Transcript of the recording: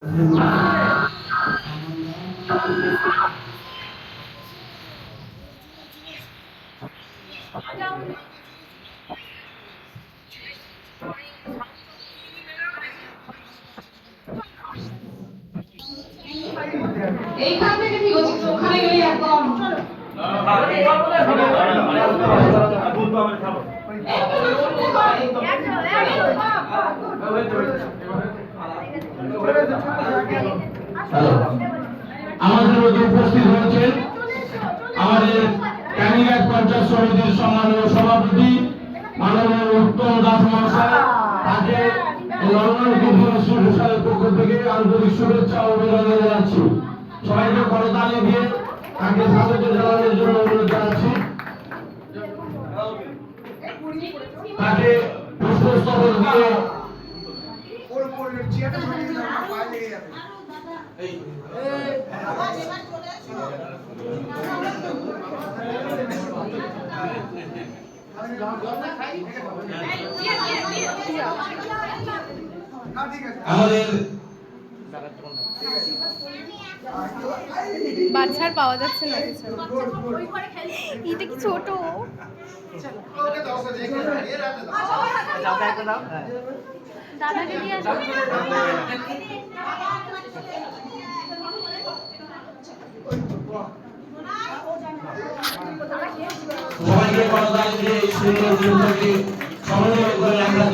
এইখান থেকে ঠিক আছে, ওখানে গেলে একদম আমাদের মধ্যে উপস্থিত হয়েছেন আমাদের ক্যানিঘাট পঞ্চায়েত সমিতির সম্মানীয় সভাপতি মাননীয় উত্তম দাস মহাশয়, তাকে লন্ডন বিশ্ববিদ্যালয়ের পক্ষ থেকে আন্তরিক শুভেচ্ছা ও অভিনন্দন জানাচ্ছি। সবাইকে করতালি দিয়ে তাকে স্বাগত জানানোর জন্য অনুরোধ জানাচ্ছি। তাকে পুষ্পস্তবক দিয়ে আমাদের বাচ্চার পাওয়া যাচ্ছে না কিছু। এটা কি ছোট? দাদাকে দিয়ে আসো। সবাইকে করতালি দিয়ে এই সুন্দর দিনটাকে সমন্বয় করে আমরা